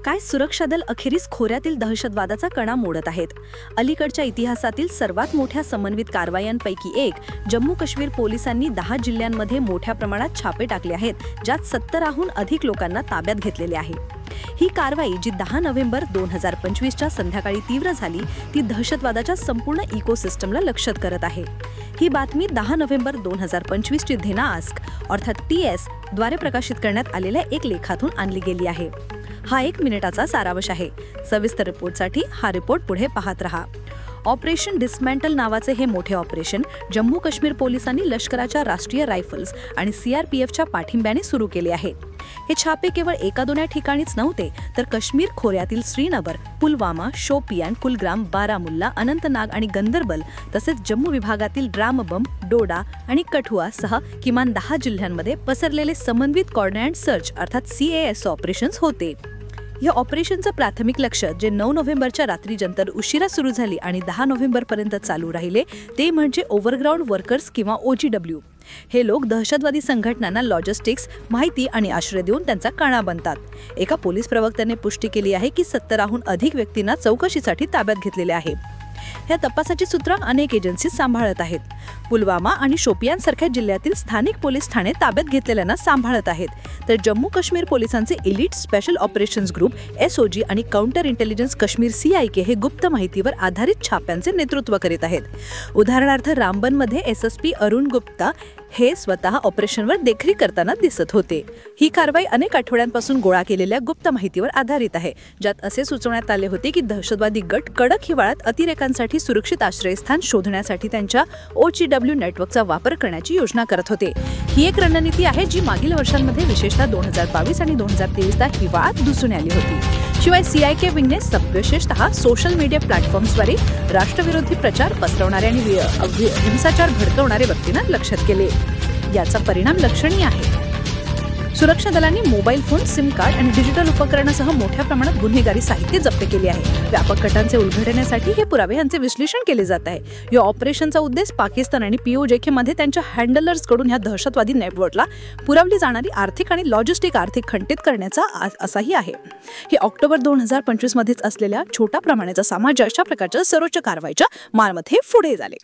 काय सुरक्षा दल अखेरीस खोऱ्यातील दहशतवादाचा कणा मोडत आहेत। अलीकडच्या इतिहासातील सर्वात मोठ्या समन्वित कारवायांपैकी एक जम्मू काश्मीर पोलिसांनी 10 जिल्ह्यांमध्ये मोठ्या प्रमाणात छापे टाकले आहेत, ज्यात 70हून अधिक लोकांना ताब्यात घेतलेले आहे। ही कारवाई जी 10 नोव्हेंबर 2025च्या संध्याकाळी तीव्र झाली, ती दहशतवादाच्या संपूर्ण इकोसिस्टमला लक्ष्यित करत आहे। ही बातमी 10 नोव्हेंबर 2025ची धेना आस्क अर्थात TS द्वारे प्रकाशित करण्यात आलेल्या एक लेखातून आणली गेली आहे। हा 1 मिनिटाचा सारांश आहे। सविस्तर रिपोर्टसाठी हा रिपोर्ट पुढे पाहत रहा। ऑपरेशन डिस्मॅन्टल नावाचे हे मोठे ऑपरेशन जम्मू काश्मीर पोलिसांनी लष्कराच्या राष्ट्रीय रायफल्स आणि CRPFच्या पाठिंब्याने सुरू केले आहे। हे छापे केवळ एका-दोन ठिकाणीच नव्हते, तर काश्मीर खोऱ्यातील श्रीनगर, पुलवामा, शोपियान, कुलग्राम, बारामुल्ला, अनंतनाग आणि गंदरबल तसेच जम्मू विभागातील रामबन, डोडा आणि कठुआ सह किमान 10 जिल्ह्यांमध्ये पसरलेले समन्वित कोऑर्डिनेट सर्च अर्थात CAS ऑपरेशन्स होते। या ऑपरेशनचं प्राथमिक लक्ष्य जे 9 नोव्हेंबरच्या रात्री जंतर उशिरा सुरू झाली आणि 10 नोव्हेंबरपर्यंत चालू राहिले, ते म्हणजे ओव्हरग्राऊंड वर्कर्स किंवा OGW। हे लोक दहशतवादी संघटनांना लॉजिस्टिक्स, माहिती आणि आश्रय देऊन त्यांचा कणा बनतात। एका पोलीस प्रवक्त्याने पुष्टी केली आहे की 70हून अधिक व्यक्तींना चौकशीसाठी ताब्यात घेतलेले आहे। या तपासाची सूत्र अनेक एजन्सी सांभाळत आहेत। पुलवामा आणि शोपियानसारख्या जिल्ह्यातील स्थानिक पोलीस ठाणे ताब्यात घेतलेल्यांना सांभाळत आहेत, तर जम्मू काश्मीर पोलिसांचे elite special operations group SOG आणि काउंटर इंटेलिजन्स काश्मीर CIK हे गुप्त माहितीवर आधारित छाप्यांचे नेतृत्व करीत आहेत। उदाहरणार्थ रामबनमध्ये SSP अरुण गुप्ता हे स्वतः ऑपरेशनवर देखरेख करताना दिसत होते। ही कारवाई अनेक आठवड्यांपासून गोळा केलेल्या गुप्त माहितीवर आधारित आहे, ज्यात असे सुचवण्यात आले होते की दहशतवादी गट कडक हिवाळ्यात अतिरेकांसाठी सुरक्षित आश्रयस्थान शोधण्यासाठी त्यांच्या OGW नेटवर्कचा वापर करण्याची योजना करत होते। ही एक रणनीती आहे जी मागील वर्षांमध्ये विशेषतः 2022 आणि 2023चा हिवाळ्यात दिसून आली होती। शिवाय CIK विंगने विशेषतः सोशल मीडिया प्लॅटफॉर्म्सद्वारे राष्ट्रविरोधी प्रचार पसरवणारे आणि हिंसाचार भडकवणारे व्यक्तींना लक्षात केले। याचा परिणाम लक्षणीय आहे। सुरक्षा दलांनी मोबाईल फोन, सिम कार्ड आणि डिजिटल उपकरणासह मोठ्या प्रमाणात गुन्हेगारी साहित्य जप्त केले आहे। व्यापक गटांचे उलगडण्यासाठी हे पुरावे यांचे विश्लेषण केले जात आहे। या ऑपरेशनचा उद्देश पाकिस्तान आणि POJK मध्ये त्यांच्या हँडलर्सकडून या दहशतवादी नेटवर्कला पुरवली जाणारी आर्थिक आणि लॉजिस्टिक खंडित करण्याचा असाही आहे। हे ऑक्टोबर 2025 मध्येच असलेल्या छोट्या प्रमाणाचा समाज अशा प्रकारच्या सर्वोच्च कारवाईच्या मार्गामध्ये पुढे झाले।